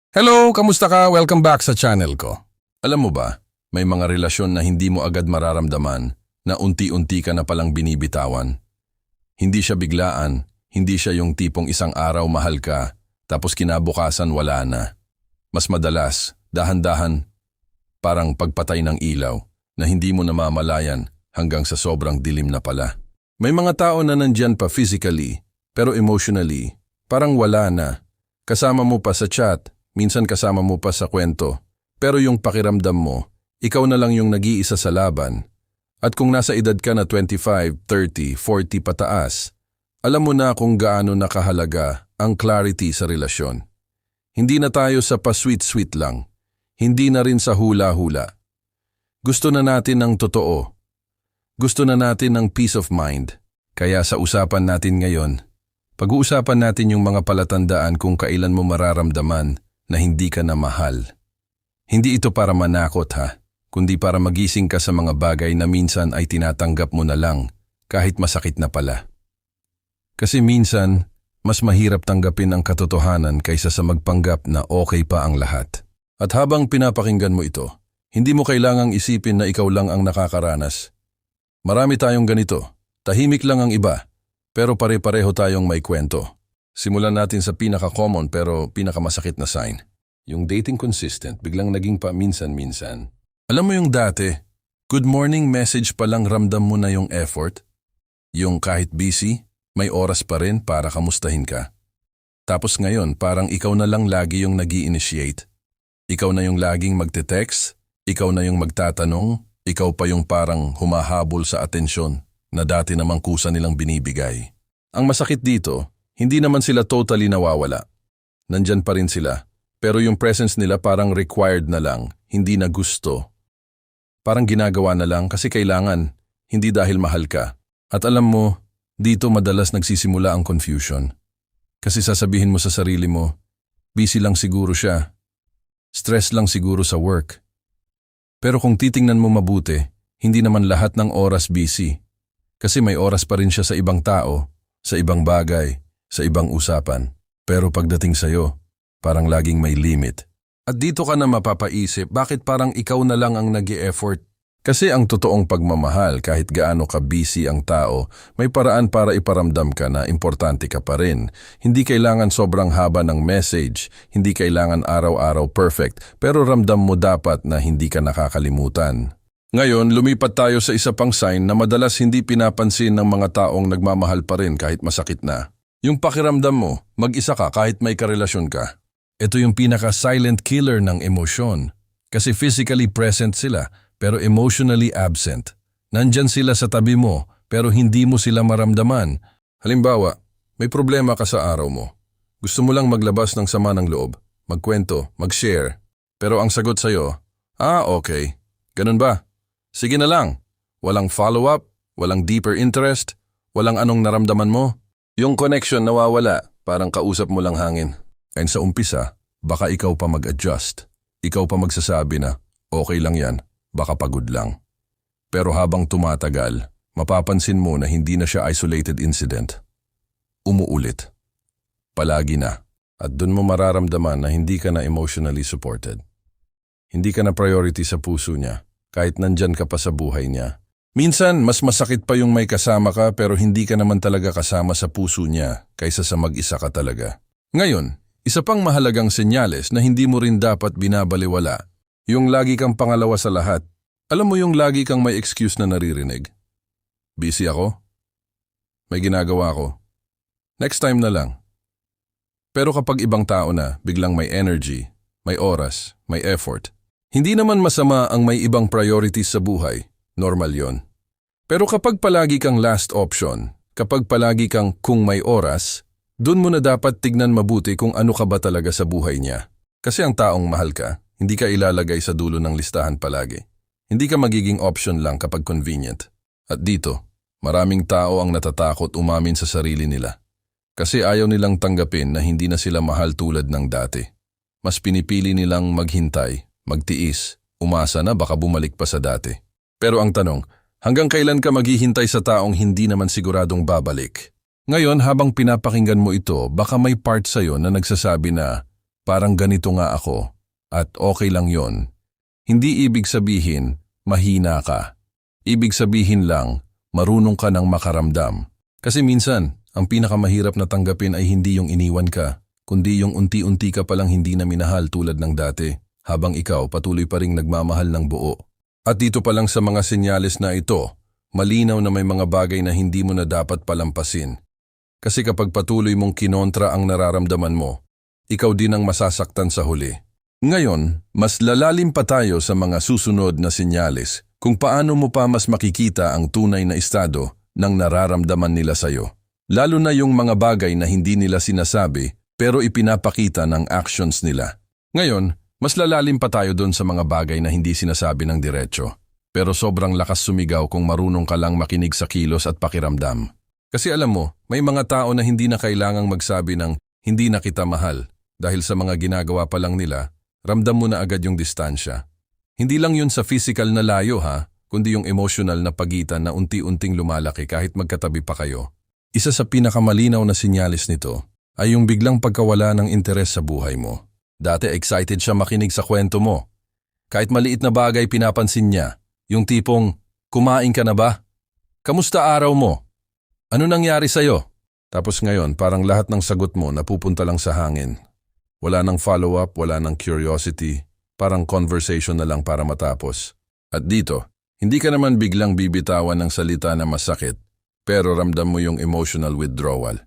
Hello, kamusta ka? Welcome back sa channel ko. Alam mo ba, may mga relasyon na hindi mo agad mararamdaman na unti-unti ka na palang binibitawan. Hindi siya biglaan, hindi siya yung tipong isang araw mahal ka, tapos kinabukasan wala na. Mas madalas, dahan-dahan, parang pagpatay ng ilaw na hindi mo namamalayan hanggang sa sobrang dilim na pala. May mga tao na nandyan pa physically, pero emotionally, parang wala na. Kasama mo pa sa chat, minsan kasama mo pa sa kwento, pero yung pakiramdam mo, ikaw na lang yung nag-iisa sa laban. At kung nasa edad ka na 25, 30, 40 pataas, alam mo na kung gaano nakahalaga ang clarity sa relasyon. Hindi na tayo sa pa-sweet-sweet lang, hindi na rin sa hula-hula. Gusto na natin ng totoo. Gusto na natin ng peace of mind. Kaya sa usapan natin ngayon, pag-uusapan natin yung mga palatandaan kung kailan mo mararamdaman na hindi ka na mahal. Hindi ito para manakot kundi para magising ka sa mga bagay na minsan ay tinatanggap mo na lang kahit masakit na pala. Kasi minsan, mas mahirap tanggapin ang katotohanan kaysa sa magpanggap na okay pa ang lahat. At habang pinapakinggan mo ito, hindi mo kailangang isipin na ikaw lang ang nakakaranas. Marami tayong ganito, tahimik lang ang iba, pero pare-pareho tayong may kwento. Simulan natin sa pinaka-common pero pinakamasakit na sign. Yung dating consistent, biglang naging pa minsan-minsan. Alam mo yung dati, good morning message pa lang ramdam mo na yung effort? Yung kahit busy, may oras pa rin para kamustahin ka. Tapos ngayon, parang ikaw na lang lagi yung nag-i-initiate. Ikaw na yung laging magte-text, ikaw na yung magtatanong, ikaw pa yung parang humahabol sa atensyon na dati namang kusa nilang binibigay. Ang masakit dito, hindi naman sila totally nawawala. Nandyan pa rin sila, pero yung presence nila parang required na lang, hindi na gusto. Parang ginagawa na lang kasi kailangan, hindi dahil mahal ka. At alam mo, dito madalas nagsisimula ang confusion. Kasi sasabihin mo sa sarili mo, busy lang siguro siya. Stress lang siguro sa work. Pero kung titingnan mo mabuti, hindi naman lahat ng oras busy. Kasi may oras pa rin siya sa ibang tao, sa ibang bagay, sa ibang usapan. Pero pagdating sa'yo, parang laging may limit. At dito ka na mapapaisip, bakit parang ikaw na lang ang nag-e-effort? Kasi ang totoong pagmamahal, kahit gaano ka busy ang tao, may paraan para iparamdam ka na importante ka pa rin. Hindi kailangan sobrang haba ng message, hindi kailangan araw-araw perfect, pero ramdam mo dapat na hindi ka nakakalimutan. Ngayon, lumipat tayo sa isa pang sign na madalas hindi pinapansin ng mga taong nagmamahal pa rin kahit masakit na. Yung pakiramdam mo, mag-isa ka kahit may karelasyon ka. Ito yung pinaka-silent killer ng emosyon. Kasi physically present sila, pero emotionally absent. Nandyan sila sa tabi mo, pero hindi mo sila maramdaman. Halimbawa, may problema ka sa araw mo. Gusto mo lang maglabas ng sama ng loob, magkwento, mag-share. Pero ang sagot sa'yo, okay. Ganun ba? Sige na lang. Walang follow-up, walang deeper interest, walang anong naramdaman mo. Yung connection nawawala, parang kausap mo lang hangin. And sa umpisa, baka ikaw pa mag-adjust. Ikaw pa magsasabi na, okay lang yan, baka pagod lang. Pero habang tumatagal, mapapansin mo na hindi na siya isolated incident. Umuulit. Palagi na. At dun mo mararamdaman na hindi ka na emotionally supported. Hindi ka na priority sa puso niya, kahit nandyan ka pa sa buhay niya. Minsan, mas masakit pa yung may kasama ka pero hindi ka naman talaga kasama sa puso niya kaysa sa mag-isa ka talaga. Ngayon, isa pang mahalagang senyales na hindi mo rin dapat binabaliwala, yung lagi kang pangalawa sa lahat. Alam mo yung lagi kang may excuse na naririnig? Busy ako? May ginagawa ko? Next time na lang. Pero kapag ibang tao na, biglang may energy, may oras, may effort. Hindi naman masama ang may ibang priorities sa buhay. Normal yon. Pero kapag palagi kang last option, kapag palagi kang kung may oras, dun mo na dapat tignan mabuti kung ano ka ba talaga sa buhay niya. Kasi ang taong mahal ka, hindi ka ilalagay sa dulo ng listahan palagi. Hindi ka magiging option lang kapag convenient. At dito, maraming tao ang natatakot umamin sa sarili nila. Kasi ayaw nilang tanggapin na hindi na sila mahal tulad ng dati. Mas pinipili nilang maghintay, magtiis, umasa na baka bumalik pa sa dati. Pero ang tanong, hanggang kailan ka maghihintay sa taong hindi naman siguradong babalik? Ngayon, habang pinapakinggan mo ito, baka may part sa'yo na nagsasabi na, parang ganito nga ako, at okay lang yon. Hindi ibig sabihin, mahina ka. Ibig sabihin lang, marunong ka ng makaramdam. Kasi minsan, ang pinakamahirap na tanggapin ay hindi yung iniwan ka, kundi yung unti-unti ka palang hindi na minahal tulad ng dati, habang ikaw patuloy pa ring nagmamahal ng buo. At dito pa lang sa mga senyales na ito, malinaw na may mga bagay na hindi mo na dapat palampasin. Kasi kapag patuloy mong kinontra ang nararamdaman mo, ikaw din ang masasaktan sa huli. Ngayon, mas lalalim pa tayo sa mga susunod na senyales kung paano mo pa mas makikita ang tunay na estado ng nararamdaman nila sa'yo. Lalo na yung mga bagay na hindi nila sinasabi pero ipinapakita ng actions nila. Ngayon, mas lalalim pa tayo doon sa mga bagay na hindi sinasabi ng diretso. Pero sobrang lakas sumigaw kung marunong ka lang makinig sa kilos at pakiramdam. Kasi alam mo, may mga tao na hindi na kailangang magsabi ng hindi na kita mahal dahil sa mga ginagawa pa lang nila, ramdam mo na agad yung distansya. Hindi lang yun sa physical na layo kundi yung emotional na pagitan na unti-unting lumalaki kahit magkatabi pa kayo. Isa sa pinakamalinaw na sinyalis nito ay yung biglang pagkawala ng interes sa buhay mo. Dati excited siya makinig sa kwento mo. Kahit maliit na bagay pinapansin niya, yung tipong, kumain ka na ba? Kamusta araw mo? Ano nangyari sa'yo? Tapos ngayon, parang lahat ng sagot mo napupunta lang sa hangin. Wala nang follow-up, wala nang curiosity, parang conversation na lang para matapos. At dito, hindi ka naman biglang bibitawan ng salita na masakit, pero ramdam mo yung emotional withdrawal.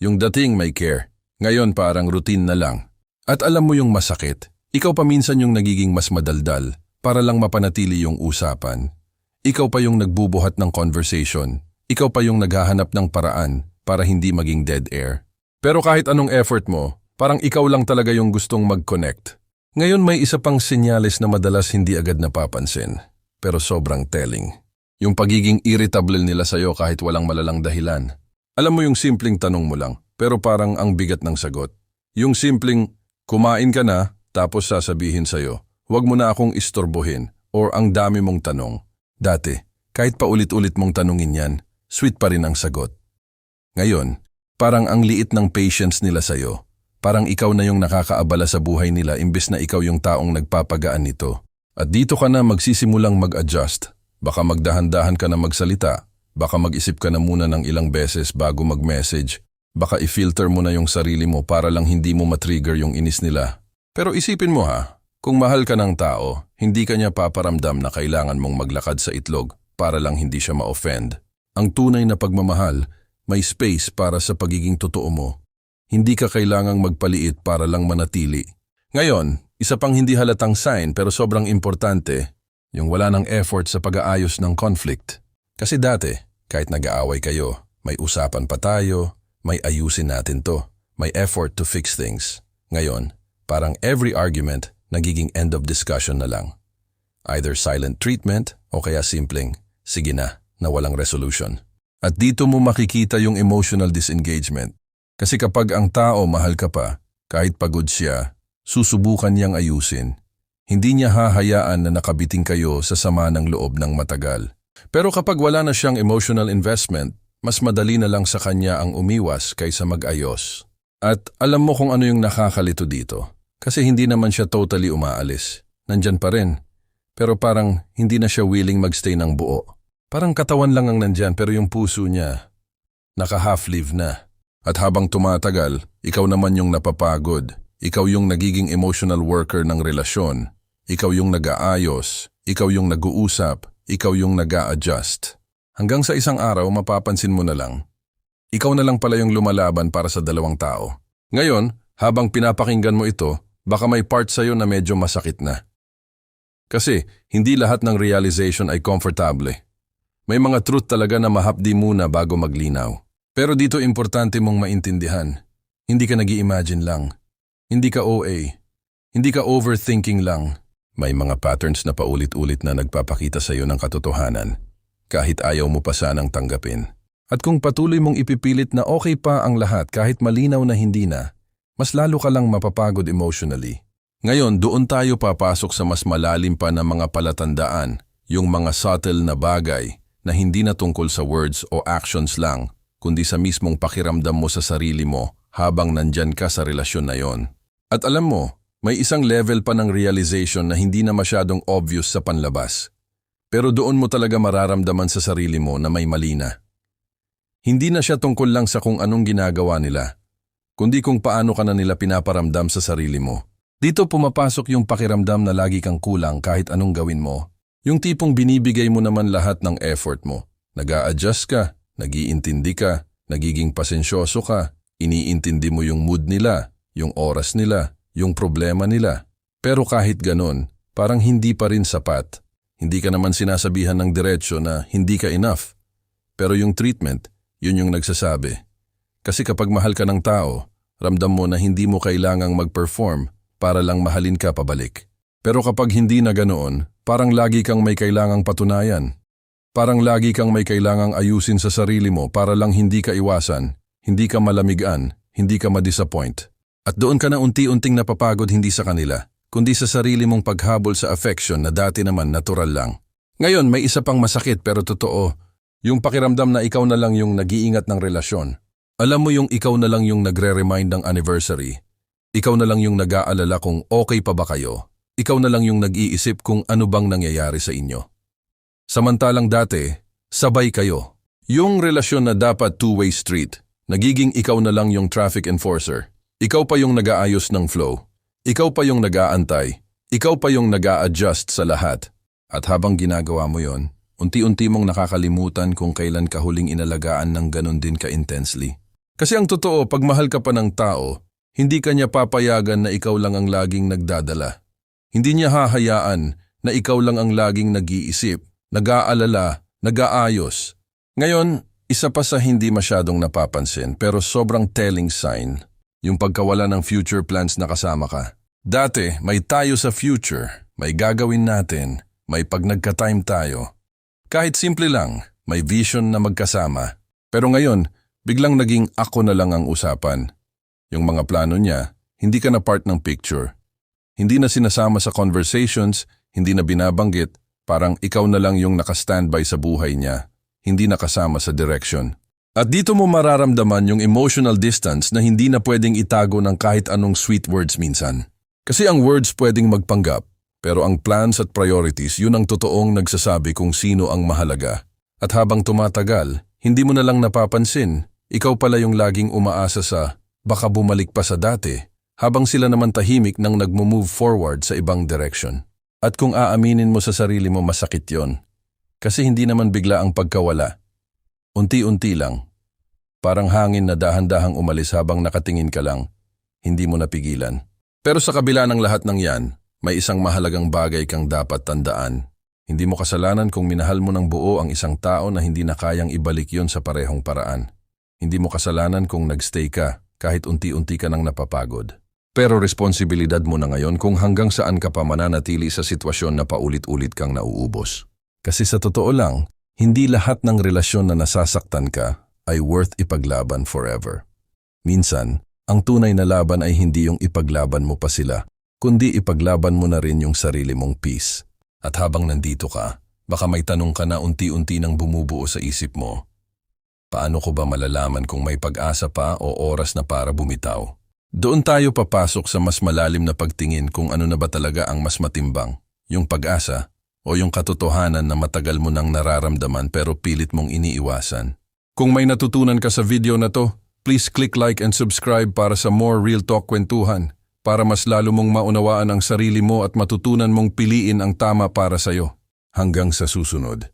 Yung dating may care, ngayon parang routine na lang. At alam mo yung masakit, ikaw pa minsan yung nagiging mas madaldal para lang mapanatili yung usapan. Ikaw pa yung nagbubuhat ng conversation, ikaw pa yung naghahanap ng paraan para hindi maging dead air. Pero kahit anong effort mo, parang ikaw lang talaga yung gustong mag-connect. Ngayon may isa pang senyales na madalas hindi agad napapansin, pero sobrang telling. Yung pagiging irritable nila sa'yo kahit walang malalang dahilan. Alam mo yung simpleng tanong mo lang, pero parang ang bigat ng sagot. Yung simpleng, kumain ka na, tapos sasabihin sa'yo, huwag mo na akong istorbohin, or ang dami mong tanong. Dati, kahit paulit-ulit mong tanungin yan, sweet pa rin ang sagot. Ngayon, parang ang liit ng patience nila sa'yo. Parang ikaw na yung nakakaabala sa buhay nila imbes na ikaw yung taong nagpapagaan nito. At dito ka na magsisimulang mag-adjust. Baka magdahan-dahan ka na magsalita. Baka mag-isip ka na muna ng ilang beses bago mag-message. Baka i-filter mo na yung sarili mo para lang hindi mo matrigger yung inis nila. Pero isipin mo kung mahal ka ng tao, hindi ka niya paparamdam na kailangan mong maglakad sa itlog para lang hindi siya ma-offend. Ang tunay na pagmamahal, may space para sa pagiging totoo mo. Hindi ka kailangang magpaliit para lang manatili. Ngayon, isa pang hindi halatang sign pero sobrang importante, yung wala ng effort sa pag-aayos ng conflict. Kasi dati, kahit nag-aaway kayo, may usapan pa tayo, may ayusin natin to, may effort to fix things. Ngayon, parang every argument nagiging end of discussion na lang. Either silent treatment o kaya simpleng, sige na walang resolution. At dito mo makikita yung emotional disengagement. Kasi kapag ang tao mahal ka pa, kahit pagod siya, susubukan niyang ayusin. Hindi niya hahayaan na nakabiting kayo sa sama ng loob ng matagal. Pero kapag wala na siyang emotional investment, mas madali na lang sa kanya ang umiwas kaysa mag-ayos. At alam mo kung ano yung nakakalito dito. Kasi hindi naman siya totally umaalis. Nandyan pa rin. Pero parang hindi na siya willing magstay ng buo. Parang katawan lang ang nandyan pero yung puso niya, naka-half-live na. At habang tumatagal, ikaw naman yung napapagod. Ikaw yung nagiging emotional worker ng relasyon. Ikaw yung nag-aayos. Ikaw yung nag-uusap. Ikaw yung nag-a-adjust. Hanggang sa isang araw, mapapansin mo na lang. Ikaw na lang pala yung lumalaban para sa dalawang tao. Ngayon, habang pinapakinggan mo ito, baka may part sa'yo na medyo masakit na. Kasi, hindi lahat ng realization ay komportable. May mga truth talaga na mahapdi muna bago maglinaw. Pero dito importante mong maintindihan. Hindi ka nag-i-imagine lang. Hindi ka OA. Hindi ka overthinking lang. May mga patterns na paulit-ulit na nagpapakita sa iyo ng katotohanan, kahit ayaw mo pa sanang tanggapin. At kung patuloy mong ipipilit na okay pa ang lahat kahit malinaw na hindi na, mas lalo ka lang mapapagod emotionally. Ngayon, doon tayo papasok sa mas malalim pa na mga palatandaan, yung mga subtle na bagay na hindi na tungkol sa words o actions lang, kundi sa mismong pakiramdam mo sa sarili mo habang nandyan ka sa relasyon na yon. At alam mo, may isang level pa ng realization na hindi na masyadong obvious sa panlabas. Pero doon mo talaga mararamdaman sa sarili mo na may mali na. Hindi na siya tungkol lang sa kung anong ginagawa nila, kundi kung paano ka na nila pinaparamdam sa sarili mo. Dito pumapasok yung pakiramdam na lagi kang kulang kahit anong gawin mo. Yung tipong binibigay mo naman lahat ng effort mo. Nag-a-adjust ka, nag-iintindi ka, nagiging pasensyoso ka, iniintindi mo yung mood nila, yung oras nila, yung problema nila. Pero kahit ganon, parang hindi pa rin sapat. Hindi ka naman sinasabihan ng diretsyo na hindi ka enough. Pero yung treatment, yun yung nagsasabi. Kasi kapag mahal ka ng tao, ramdam mo na hindi mo kailangang mag-perform para lang mahalin ka pabalik. Pero kapag hindi na ganoon, parang lagi kang may kailangang patunayan. Parang lagi kang may kailangang ayusin sa sarili mo para lang hindi ka iwasan, hindi ka malamigan, hindi ka ma-disappoint. At doon ka na unti-unting napapagod hindi sa kanila, kundi sa sarili mong paghabol sa affection na dati naman natural lang. Ngayon may isa pang masakit pero totoo, yung pakiramdam na ikaw na lang yung nag-iingat ng relasyon. Alam mo yung ikaw na lang yung nagre-remind ng anniversary. Ikaw na lang yung nag-aalala kung okay pa ba kayo. Ikaw na lang yung nag-iisip kung ano bang nangyayari sa inyo. Samantalang dati, sabay kayo. Yung relasyon na dapat two-way street, nagiging ikaw na lang yung traffic enforcer. Ikaw pa yung nag-aayos ng flow. Ikaw pa yung nag-aantay. Ikaw pa yung nag-a-adjust sa lahat. At habang ginagawa mo yon, unti-unti mong nakakalimutan kung kailan ka huling inalagaan ng ganon din ka-intensely. Kasi ang totoo, pag mahal ka pa ng tao, hindi ka niya papayagan na ikaw lang ang laging nagdadala. Hindi niya hahayaan na ikaw lang ang laging nag-iisip, nag-aalala, nag-aayos. Ngayon, isa pa sa hindi masyadong napapansin pero sobrang telling sign, yung pagkawala ng future plans na kasama ka. Dati, may tayo sa future, may gagawin natin, may pag nagka-time tayo. Kahit simple lang, may vision na magkasama. Pero ngayon, biglang naging ako na lang ang usapan. Yung mga plano niya, hindi ka na part ng picture. Hindi na sinasama sa conversations, hindi na binabanggit, parang ikaw na lang yung naka-standby sa buhay niya, hindi nakasama sa direction. At dito mo mararamdaman yung emotional distance na hindi na pwedeng itago ng kahit anong sweet words minsan. Kasi ang words pwedeng magpanggap, pero ang plans at priorities yun ang totoong nagsasabi kung sino ang mahalaga. At habang tumatagal, hindi mo na lang napapansin, ikaw pala yung laging umaasa sa baka bumalik pa sa dati, habang sila naman tahimik nang nagmo-move forward sa ibang direction. At kung aaminin mo sa sarili mo masakit yon. Kasi hindi naman bigla ang pagkawala. Unti-unti lang. Parang hangin na dahan-dahang umalis habang nakatingin ka lang, hindi mo napigilan. Pero sa kabila ng lahat ng yan, may isang mahalagang bagay kang dapat tandaan. Hindi mo kasalanan kung minahal mo ng buo ang isang tao na hindi na kayang ibalik yon sa parehong paraan. Hindi mo kasalanan kung nagstay ka kahit unti-unti ka nang napapagod. Pero responsibilidad mo na ngayon kung hanggang saan ka pa mananatili sa sitwasyon na paulit-ulit kang nauubos. Kasi sa totoo lang, hindi lahat ng relasyon na nasasaktan ka ay worth ipaglaban forever. Minsan, ang tunay na laban ay hindi yung ipaglaban mo pa sila, kundi ipaglaban mo na rin yung sarili mong peace. At habang nandito ka, baka may tanong ka na unti-unti nang bumubuo sa isip mo. Paano ko ba malalaman kung may pag-asa pa o oras na para bumitaw? Doon tayo papasok sa mas malalim na pagtingin kung ano na ba talaga ang mas matimbang, yung pag-asa o yung katotohanan na matagal mo nang nararamdaman pero pilit mong iniiwasan. Kung may natutunan ka sa video na to, please click like and subscribe para sa more real talk kwentuhan, para mas lalo mong maunawaan ang sarili mo at matutunan mong piliin ang tama para sa'yo. Hanggang sa susunod.